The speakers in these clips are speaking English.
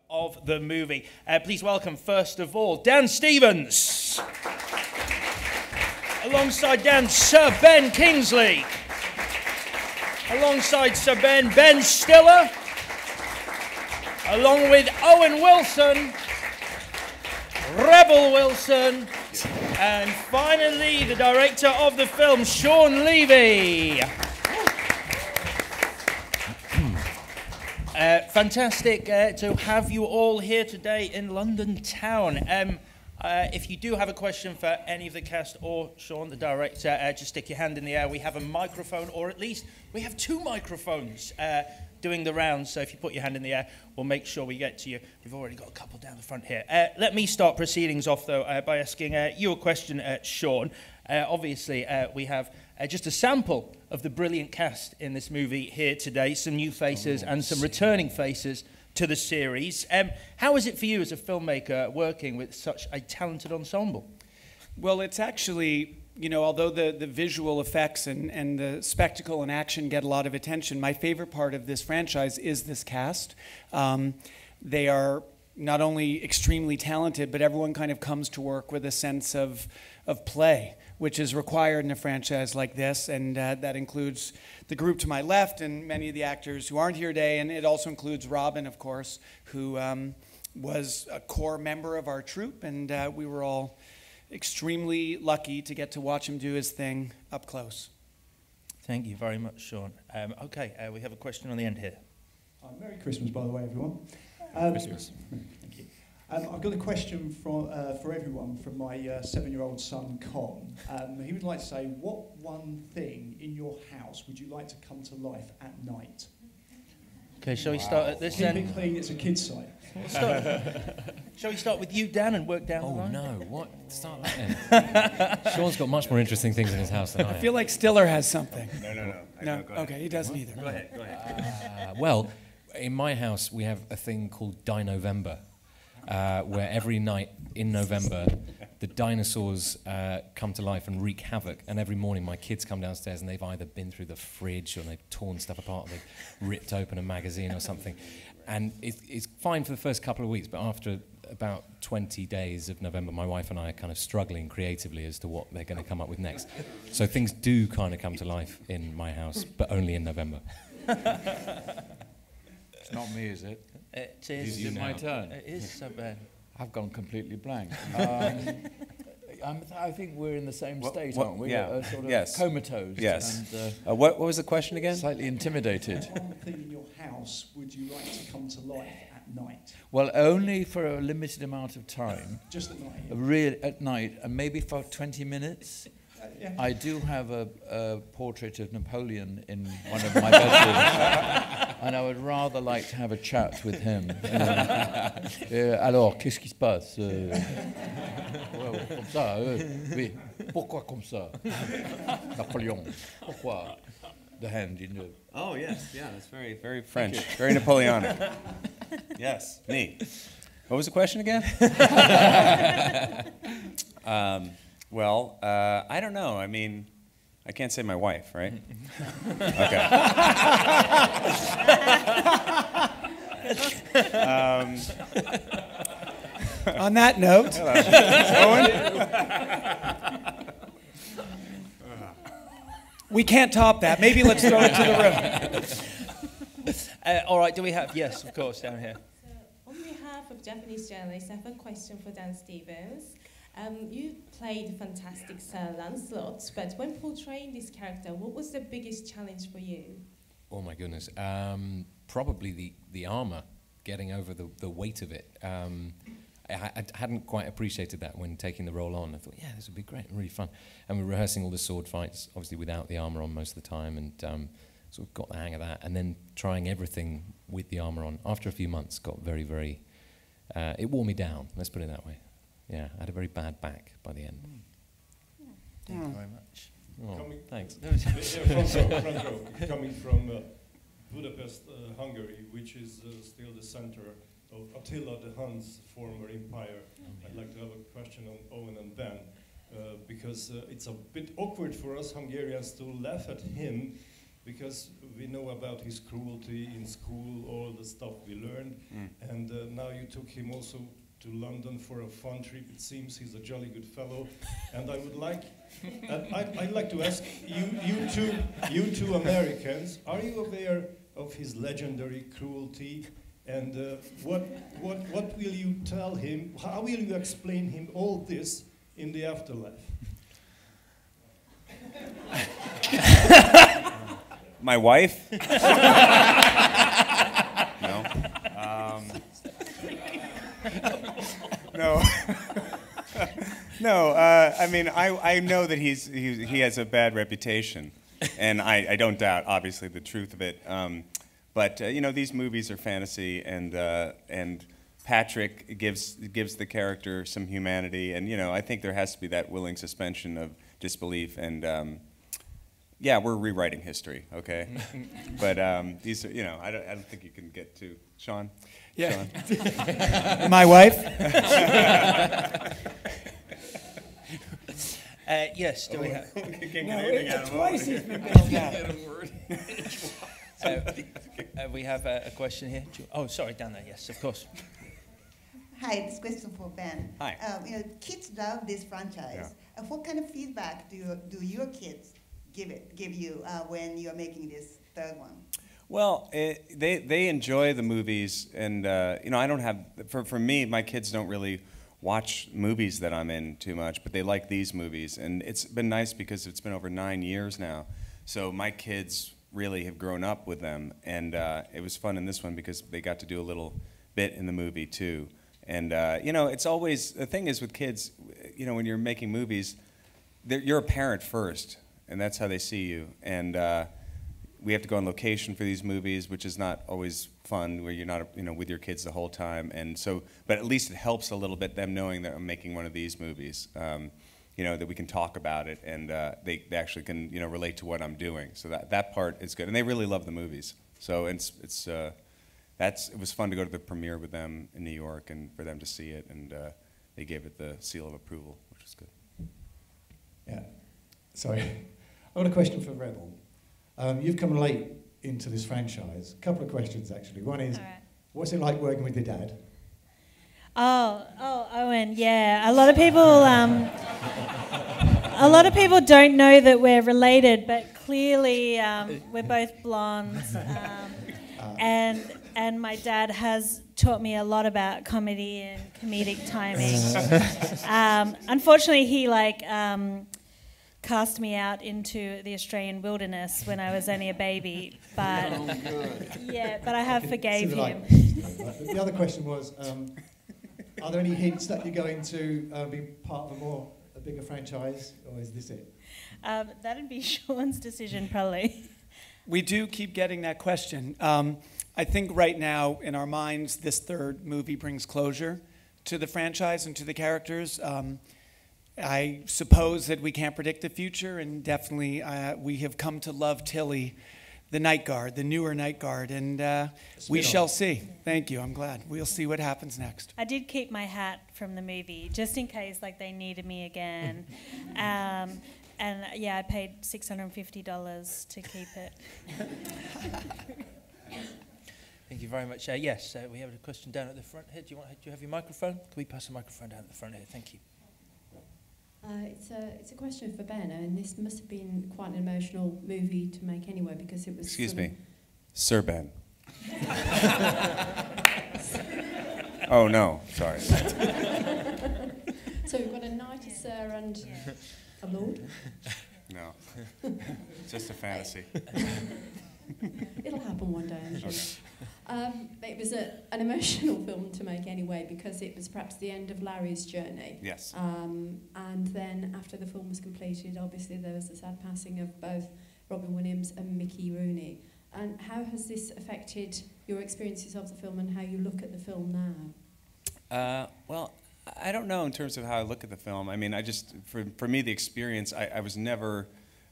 Of the movie. Please welcome, first of all, Dan Stevens. Alongside Dan, Sir Ben Kingsley. Alongside Sir Ben, Ben Stiller. Along with Owen Wilson, Rebel Wilson, and finally the director of the film, Shaun Levy. Fantastic to have you all here today in London town. If you do have a question for any of the cast or Shaun, the director, just stick your hand in the air. We have a microphone, or at least we have two microphones doing the rounds. So if you put your hand in the air, we'll make sure we get to you. We've already got a couple down the front here. Let me start proceedings off, though, by asking you a question, Shaun. Obviously, we have just a sample of the brilliant cast in this movie here today, some new faces and some returning faces to the series. How is it for you as a filmmaker working with such a talented ensemble? Well, it's actually, you know, although the visual effects and the spectacle and action get a lot of attention, my favorite part of this franchise is this cast. They are not only extremely talented, but everyone kind of comes to work with a sense of play, which is required in a franchise like this, and that includes the group to my left and many of the actors who aren't here today, and it also includes Robin, of course, who was a core member of our troupe, and we were all extremely lucky to get to watch him do his thing up close. Thank you very much, Shaun. Okay, we have a question on the end here. Merry Christmas, by the way, everyone. Christmas. Thank you. I've got a question for everyone from my 7-year-old son, Con. He would like to say, what one thing in your house would you like to come to life at night? Okay, shall we start at this end? Keep it clean, it's a kid's site. Shall we start with you, Dan, and work down the line? Oh, no, what? Start that then. Shaun's got much more interesting things in his house than I feel like Stiller has something. No. No, okay, he doesn't either. Go ahead. Well, in my house, we have a thing called Dinovember, where every night in November, the dinosaurs come to life and wreak havoc. And every morning, my kids come downstairs and they've either been through the fridge or they've torn stuff apart, or they've ripped open a magazine or something. And it's fine for the first couple of weeks, but after about 20 days of November, my wife and I are kind of struggling creatively as to what they're going to come up with next. So things do kind of come to life in my house, but only in November. It's not me, is it? It is. Is it my turn? It is, so bad. I've gone completely blank. I think we're in the same state, aren't we? Yeah. Sort of comatose. Yes. And, what was the question again? Slightly intimidated. What one thing in your house would you like to come to life at night? Well, only for a limited amount of time. Just at night? Really, at night, and maybe for 20 minutes. Yeah. I do have a portrait of Napoleon in one of my bedrooms, and I would rather like to have a chat with him. Alors, qu'est-ce qui se passe? Comme ça, oui. Pourquoi comme ça? Napoleon. Pourquoi? The hand in the... Oh, yes. Yeah, that's very, very French. Very Napoleonic. Yes, me. What was the question again? Well, I don't know. I mean, I can't say my wife, right? Okay. On that note, we can't top that. Maybe let's throw it to the room. All right, do we have... Yes, of course, down here. So, on behalf of Japanese journalists, I have a question for Dan Stevens. You played fantastic Sir Lancelot, but when portraying this character, what was the biggest challenge for you? Oh my goodness, probably the armour, getting over the weight of it. I hadn't quite appreciated that when taking the role on. I thought, yeah, this would be great, really fun. And we're rehearsing all the sword fights, obviously without the armour on most of the time, and sort of got the hang of that. And then trying everything with the armour on, after a few months, got very, very... it wore me down, let's put it that way. Yeah, I had a very bad back by the end. Thank you very much. Oh, thanks. Coming from Budapest, Hungary, which is still the center of Attila the Hun's former empire. I'd like to have a question on Owen and Ben, because it's a bit awkward for us Hungarians to laugh at him because we know about his cruelty in school, all the stuff we learned, and now you took him also to London for a fun trip. It seems he's a jolly good fellow, and I would like, I'd like to ask you two Americans, are you aware of his legendary cruelty? And what will you tell him? How will you explain him all this in the afterlife? My wife? No. No. No. I mean, I know that he has a bad reputation, and I don't doubt, obviously, the truth of it. But you know, these movies are fantasy, and Patrick gives the character some humanity, and you know, I think there has to be that willing suspension of disbelief, and yeah, we're rewriting history, okay? But these are, you know, I don't think you can get to Shaun. Yeah. Shaun. My wife. Yes. Do we have? Twice he's been built up. We have a question here. Oh, sorry, down there. Yes, of course. Hi, this question for Ben. Hi. You know, kids love this franchise. Yeah. What kind of feedback do your kids give you when you're making this third one? Well, they enjoy the movies, and you know, I don't have, for me, my kids don't really watch movies that I'm in too much, but they like these movies, and it's been nice because it's been over 9 years now, so my kids really have grown up with them, and it was fun in this one because they got to do a little bit in the movie too. And you know, it's always, the thing is with kids, you know, when you're making movies, you're a parent first, and that's how they see you. And we have to go on location for these movies, which is not always fun, where you're not, you know, with your kids the whole time. And so, but at least it helps a little bit them knowing that I'm making one of these movies. You know, that we can talk about it, and they actually can, you know, relate to what I'm doing. So that part is good, and they really love the movies. So it was fun to go to the premiere with them in New York and for them to see it, and they gave it the seal of approval, which was good. Yeah. Sorry. I've got a question for Rebel. You've come late into this franchise. A couple of questions, actually. One is, what's it like working with your dad? Oh, Owen, yeah. A lot of people don't know that we're related, but clearly we're both blondes. And my dad has taught me a lot about comedy and comedic timing. Unfortunately, he cast me out into the Australian wilderness when I was only a baby. But but I have forgave him. The other question was, are there any hints that you're going to be part of a bigger franchise, or is this it? That'd be Shaun's decision, probably. We do keep getting that question. I think right now, in our minds, this third movie brings closure to the franchise and to the characters. I suppose that we can't predict the future, and definitely we have come to love Tilly, the night guard, the newer night guard, and we shall see. Thank you, I'm glad. We'll see what happens next. I did keep my hat from the movie, just in case they needed me again. And yeah, I paid $650 to keep it. Thank you very much. Yes, we have a question down at the front here. Do you have your microphone? Can we pass the microphone down at the front here? Thank you. It's a question for Ben, and this must have been quite an emotional movie to make anyway, because it was... Excuse me, Sir Ben. Oh no, sorry. So we've got a knight, a sir, and a lord? No, it's just a fantasy. It'll happen one day, I'm sure. Okay. It was an emotional film to make anyway, because it was perhaps the end of Larry's journey. Yes. And then after the film was completed, obviously there was the sad passing of both Robin Williams and Mickey Rooney. And how has this affected your experiences of the film and how you look at the film now? Well, I don't know in terms of how I look at the film. I mean, for me, the experience, I was never,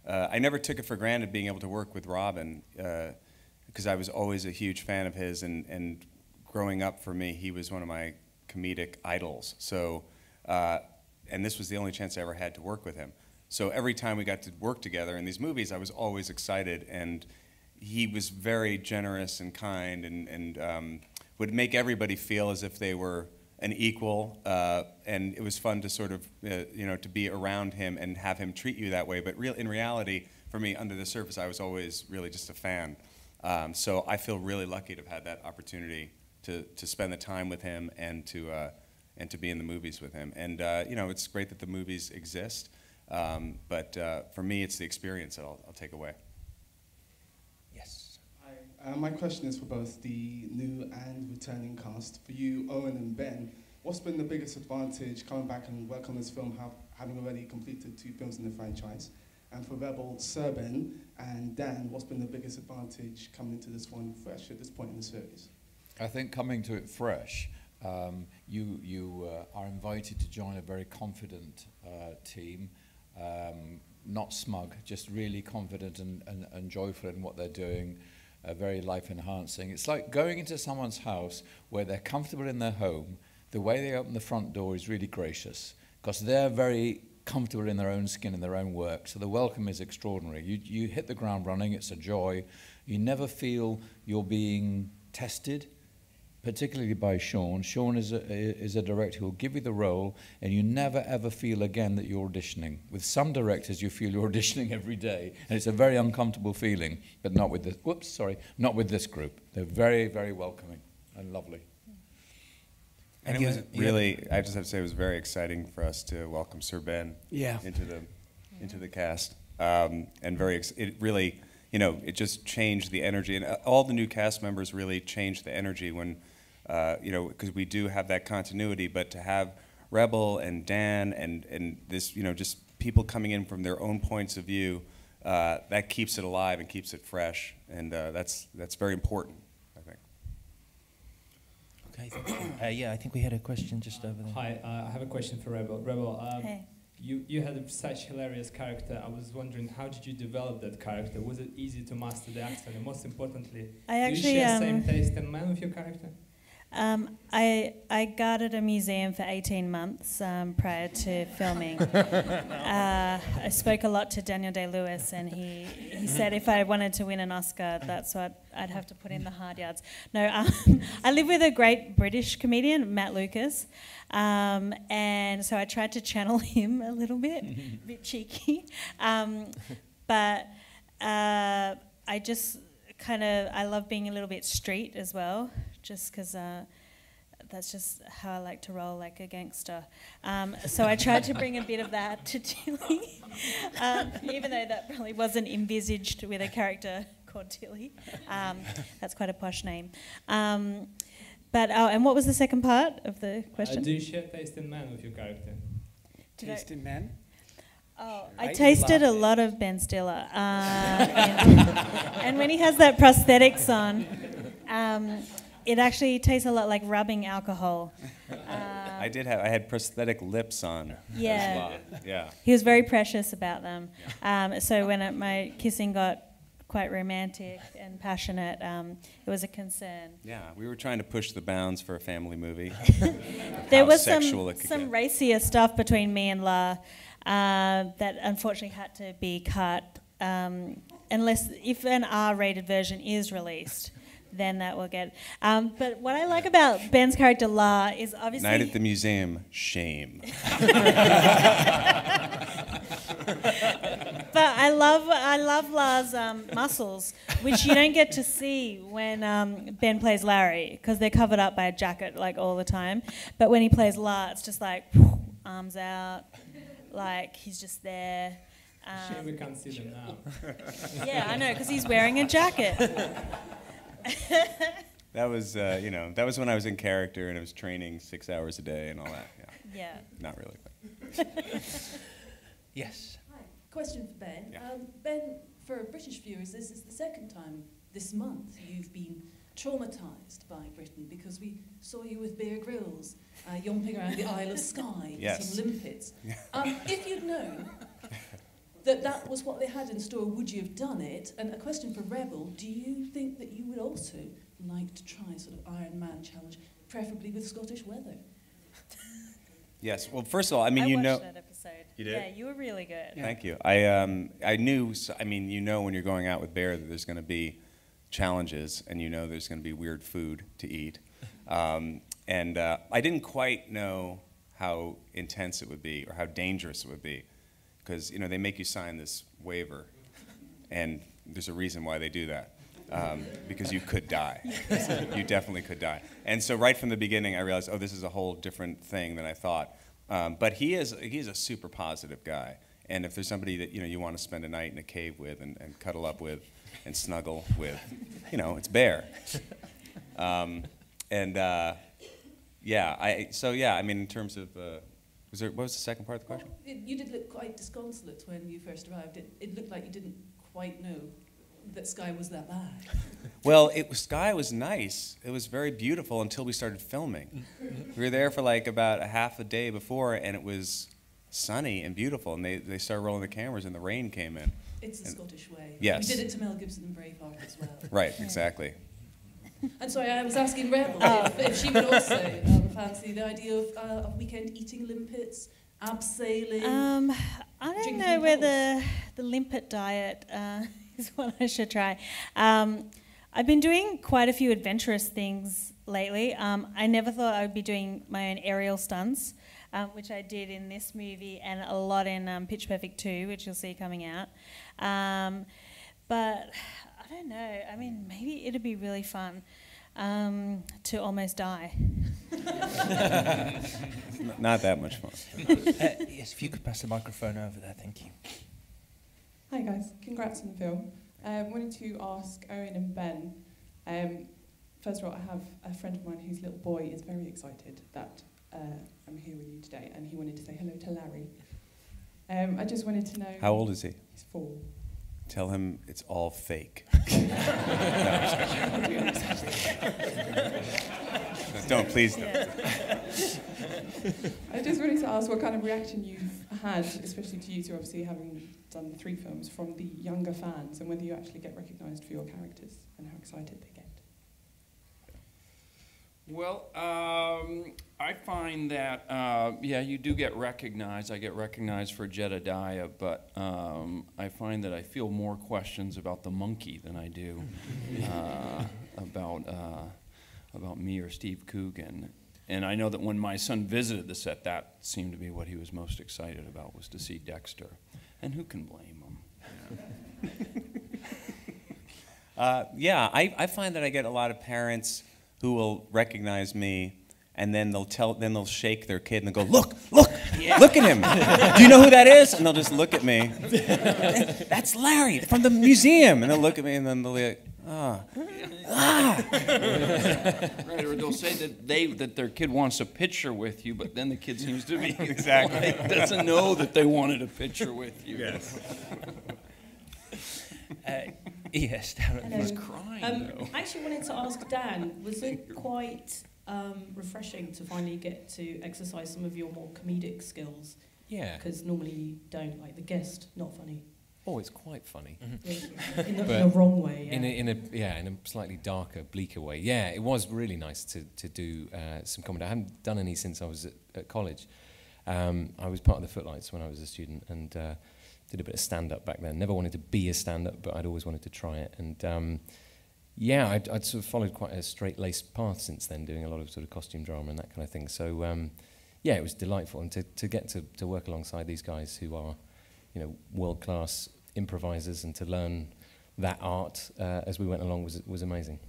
I never took it for granted being able to work with Robin, because I was always a huge fan of his, and growing up for me, he was one of my comedic idols. So, and this was the only chance I ever had to work with him. So every time we got to work together in these movies, I was always excited, and he was very generous and kind, and would make everybody feel as if they were an equal, and it was fun to sort of, to be around him and have him treat you that way. But in reality, for me, under the surface, I was always really just a fan. So I feel really lucky to have had that opportunity to spend the time with him and to be in the movies with him. And it's great that the movies exist, but for me, it's the experience that I'll take away. Yes. Hi. My question is for both the new and returning cast. For you, Owen and Ben, what's been the biggest advantage coming back and work on this film, having already completed 2 films in the franchise? And for Rebel, Sir Ben and Dan, what's been the biggest advantage coming into this one fresh at this point in the series? I think coming to it fresh, you are invited to join a very confident team, not smug, just really confident and joyful in what they're doing, very life enhancing. It's like going into someone's house where they're comfortable in their home. The way they open the front door is really gracious because they're very comfortable in their own skin and their own work. So the welcome is extraordinary. You hit the ground running. It's a joy. You never feel you're being tested, particularly by Shaun. Shaun is a director who will give you the role, and you never ever feel again that you're auditioning. With some directors, you feel you're auditioning every day, and it's a very uncomfortable feeling. But not with this. Not with this group. They're very, very welcoming and lovely. And it was really, I just have to say, it was very exciting for us to welcome Sir Ben into the cast, and it really, it just changed the energy, and all the new cast members really changed the energy when, because we do have that continuity, but to have Rebel and Dan and this, just people coming in from their own points of view, that keeps it alive and keeps it fresh, and that's very important. Okay, yeah, I think we had a question just over there. Hi, I have a question for Rebel. Rebel, Hey. you had such hilarious character. I was wondering, how did you develop that character? Was it easy to master the accent? And most importantly, do you share same taste in man with your character? I guarded a museum for 18 months prior to filming. I spoke a lot to Daniel Day-Lewis, and he said if I wanted to win an Oscar, that's what I'd have to put in the hard yards. No, I live with a great British comedian, Matt Lucas, and so I tried to channel him a little bit, a bit cheeky, but I just I love being a little bit street as well, just because that's just how I like to roll, like a gangster. So I tried to bring a bit of that to Tilly, even though that probably wasn't envisaged with a character called Tilly. That's quite a posh name. And what was the second part of the question? Do you share taste in man with your character? Taste in men? Oh, I tasted a lot of Ben Stiller. And when he has that prosthetics on, it actually tastes a lot like rubbing alcohol. I had prosthetic lips on. Yeah. As well. Yeah. He was very precious about them. So when my kissing got quite romantic and passionate, it was a concern. Yeah, we were trying to push the bounds for a family movie. There was some racier stuff between me and La. That unfortunately had to be cut, if an R-rated version is released, then that will get. But what I like about Ben's character La is obviously Night at the Museum, shame. But I love La's muscles, which you don't get to see when Ben plays Larry because they're covered up by a jacket like all the time. But when he plays La, it's just like arms out. Like he's just there. Shame we can't see them now. Yeah, I know, because he's wearing a jacket. That was, that was when I was in character and I was training 6 hours a day and all that. Yeah. Not really. Yes. Hi. Question for Ben. Yeah. Ben, for British viewers, this is the second time this month you've been traumatised by Britain because we saw you with Bear Grylls, yomping around the Isle of Skye, yes. eating limpets. If you'd known that was what they had in store, would you have done it? And a question for Rebel, do you think that you would also like to try sort of Iron Man challenge, preferably with Scottish weather? Yes. Well, first of all, I mean, I you know. watched that episode. You did? Yeah, you were really good. Thank you. I knew. I mean, when you're going out with Bear, that there's going to be challenges, and you know there's going to be weird food to eat. And I didn't quite know how intense it would be or how dangerous it would be, because you know they make you sign this waiver, and there's a reason why they do that, because you could die. You definitely could die. And so right from the beginning, I realized, oh, this is a whole different thing than I thought. But he's a super positive guy, and if there's somebody that you want to spend a night in a cave with and cuddle up with and snuggle with, it's Bear. I mean, in terms of, what was the second part of the question? You did look quite disconsolate when you first arrived. It looked like you didn't quite know that Skye was that bad. Well, Skye was nice. It was very beautiful until we started filming. We were there for like about a half a day before, and it was sunny and beautiful, and they started rolling the cameras, and the rain came in. It's the Scottish way. Yes. We did it to Mel Gibson in Braveheart as well. Right, exactly. And sorry, I was asking Rebel if she would also fancy the idea of a weekend eating limpets, abseiling. I don't know whether the limpet diet is what I should try. I've been doing quite a few adventurous things lately. I never thought I would be doing my own aerial stunts, which I did in this movie and a lot in Pitch Perfect 2, which you'll see coming out. But I don't know. I mean, maybe it'd be really fun to almost die. Not that much fun. Yes, if you could pass the microphone over there, thank you. Hi guys, congrats on the film. Wanted to ask Owen and Ben. First of all, I have a friend of mine whose little boy is very excited that I'm here with you today, and he wanted to say hello to Larry. I just wanted to know... How old is he? He's 4. Tell him it's all fake. Don't, please don't. I just wanted to ask what kind of reaction you've had, especially to you two, obviously having done 3 films, from the younger fans, and whether you actually get recognised for your characters and how excited they get. Well, I find that, you do get recognized. I get recognized for Jedediah, but I find that I feel more questions about the monkey than I do about me or Steve Coogan. And I know that when my son visited the set, that seemed to be what he was most excited about, was to see Dexter. And who can blame him? I find that I get a lot of parents who will recognize me, and then they'll shake their kid and they'll go, look, look at him. Do you know who that is? And they'll just look at me. That's Larry from the museum. And they'll look at me and then they'll be like, Right, or they'll say that their kid wants a picture with you, but then the kid seems to be exactly doesn't know that they wanted a picture with you. Yes. Yes, Darren was crying. I actually wanted to ask Dan, was it quite refreshing to finally get to exercise some of your more comedic skills? Yeah. Because normally you don't, like the guest, not funny. Oh, it's quite funny. Mm-hmm. in the wrong way. Yeah. In a slightly darker, bleaker way. Yeah, it was really nice to do some comedy. I hadn't done any since I was at college. I was part of the Footlights when I was a student, and did a bit of stand-up back then. Never wanted to be a stand-up, but I'd always wanted to try it. And I'd sort of followed quite a straight-laced path since then, doing a lot of sort of costume drama and that kind of thing. So it was delightful, and to get to work alongside these guys who are, world-class improvisers, and to learn that art as we went along was amazing.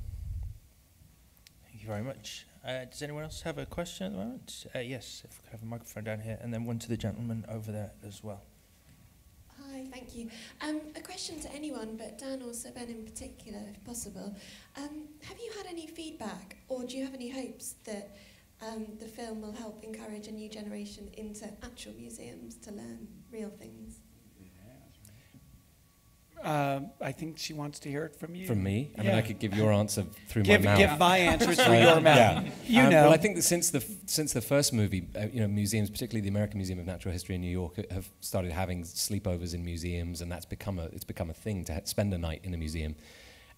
Thank you very much. Does anyone else have a question at the moment? Yes, if we could have a microphone down here, and then one to the gentleman over there as well. Hi, thank you. A question to anyone, but Dan or Sir Ben in particular, if possible. Have you had any feedback, or do you have any hopes that the film will help encourage a new generation into actual museums to learn real things? I think she wants to hear it from you. From me? I mean, I could give your answer through my mouth. Give my answer through your mouth. Yeah. Well, I think that since the first movie, museums, particularly the American Museum of Natural History in New York, have started having sleepovers in museums, and it's become a thing to spend a night in a museum.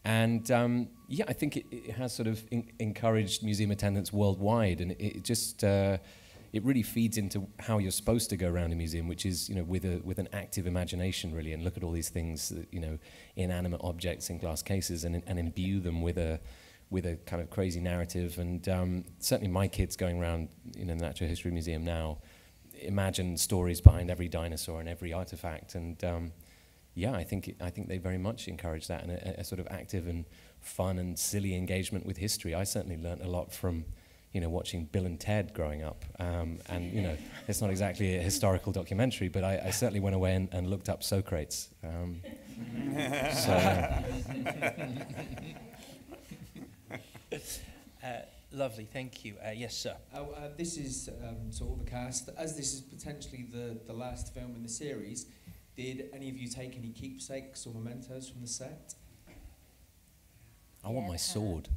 And I think it has sort of encouraged museum attendance worldwide, and it just it really feeds into how you're supposed to go around a museum, which is, you know, with an active imagination, really, and look at all these things, that, you know, inanimate objects in glass cases, and imbue them with a kind of crazy narrative. And certainly my kids going around, you know, the Natural History Museum now imagine stories behind every dinosaur and every artifact. And yeah, I think they very much encourage that, and a sort of active and fun and silly engagement with history. I certainly learnt a lot from, you know, watching Bill and Ted growing up. And, you know, it's not exactly a historical documentary, but I certainly went away and looked up Socrates. Lovely, thank you. Yes, sir. This is to all the cast. As this is potentially the last film in the series, did any of you take any keepsakes or mementos from the set? I want my sword.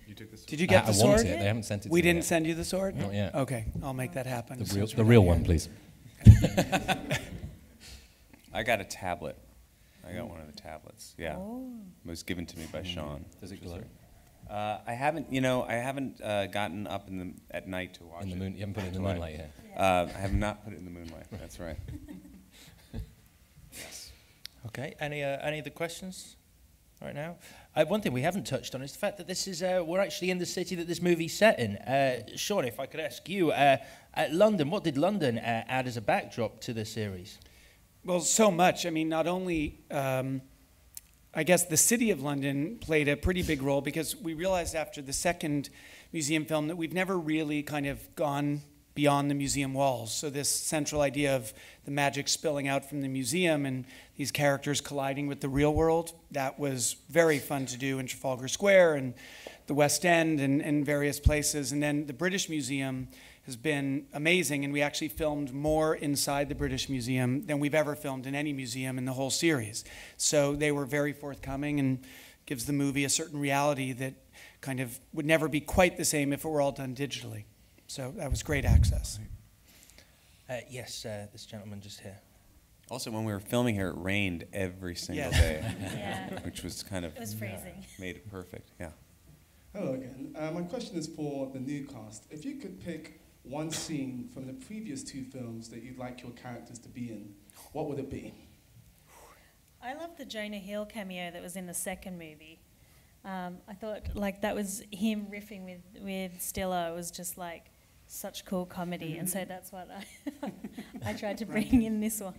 You took the sword? Did you get the sword? I want it. They haven't sent it to me. We didn't send you the sword? Not yet. Okay, I'll make that happen. The real one, please. I got a tablet. I got one of the tablets. Yeah, it was given to me by Shaun. Does it glow? I haven't, you know, gotten up at night to watch in the it. moon. You haven't put it in the moonlight yet. I have not put it in the moonlight. That's right. Yes. Okay. Any other questions right now? One thing we haven't touched on is the fact that this is we're actually in the city that this movie's set in. Shaun, if I could ask you, London. What did London add as a backdrop to the series? Well, so much. I mean, not only. I guess the city of London played a pretty big role, because we realized after the second museum film that we've never really kind of gone beyond the museum walls. So this central idea of the magic spilling out from the museum and these characters colliding with the real world, that was very fun to do in Trafalgar Square and the West End and various places. And then the British Museum has been amazing, and we actually filmed more inside the British Museum than we've ever filmed in any museum in the whole series. So they were very forthcoming, and gives the movie a certain reality that kind of would never be quite the same if it were all done digitally. So that was great access. Yes, this gentleman just here. Also, when we were filming here, it rained every single Yes. day, Yeah. which was kind of It was freezing. Made it perfect. Yeah. Hello again. My question is for the new cast. If you could pick one scene from the previous two films that you'd like your characters to be in, what would it be? I love the Jonah Hill cameo that was in the second movie. I thought like that was him riffing with Stiller. It was just like such cool comedy, and so that's what I tried to bring in this one.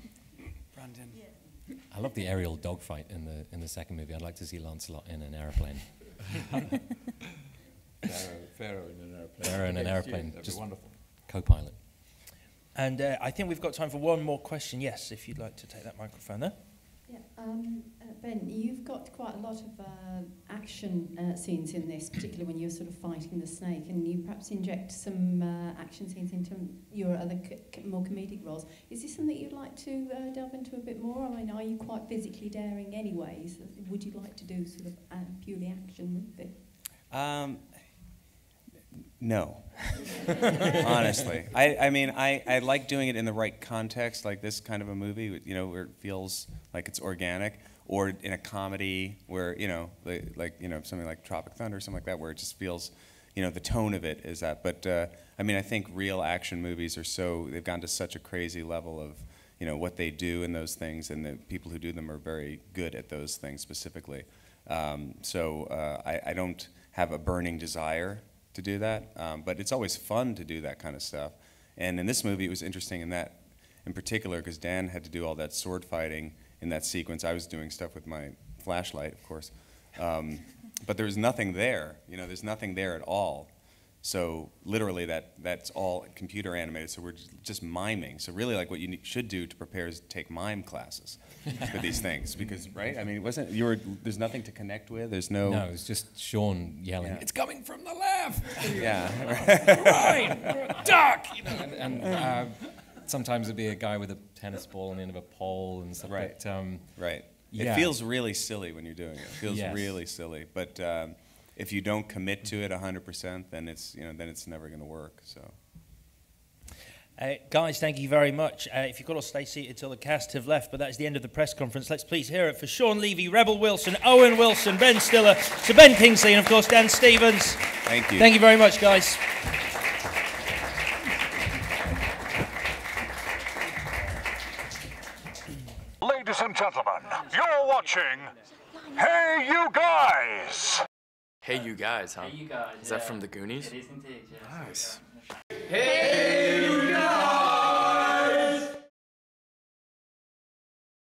Brandon. Yeah. I love the aerial dogfight in the second movie. I'd like to see Lancelot in an airplane. Pharaoh in an airplane. Pharaoh in an airplane. That'd Just be wonderful. Co-pilot. And I think we've got time for one more question. Yes, if you'd like to take that microphone there. Yeah, Ben, you've got quite a lot of action scenes in this, particularly when you're sort of fighting the snake, and you perhaps inject some action scenes into your other more comedic roles. Is this something you'd like to delve into a bit more? I mean, are you quite physically daring anyways? Would you like to do sort of purely action movie? No. Honestly. I mean, I like doing it in the right context, like this kind of a movie, you know, where it feels like it's organic, or in a comedy where, you know, like you know, something like Tropic Thunder or something like that, where it just feels, you know, the tone of it is that. But, I mean, I think real action movies are they've gone to such a crazy level of, you know, what they do in those things, and the people who do them are very good at those things specifically. So I don't have a burning desire to do that, but it's always fun to do that kind of stuff. And in this movie, it was interesting in that, in particular, because Dan had to do all that sword fighting in that sequence. I was doing stuff with my flashlight, of course, but there was nothing there. You know, there's nothing there at all. So literally, that's all computer animated. So we're just miming. So really, like what you should do to prepare is take mime classes for these things, because right? I mean, there's nothing to connect with. There's no. No, it's just Shaun yelling. Yeah. It's coming from the left. Yeah. Right. Duck. You know, and sometimes it'd be a guy with a tennis ball on the end of a pole and stuff. Right. But, right. Yeah. It feels really silly when you're doing it. It feels Yes. really silly, but. If you don't commit to it 100%, then it's never going to work. So, guys, thank you very much. If you could all stay seated till the cast have left, but that is the end of the press conference. Let's please hear it for Shaun Levy, Rebel Wilson, Owen Wilson, Ben Stiller, Sir Ben Kingsley, and of course Dan Stevens. Thank you. Thank you very much, guys. gentlemen, you're watching Hey You Guys! Hey You Guys, huh? Hey You Guys. Is that from the Goonies? It is indeed, yes. Nice. Hey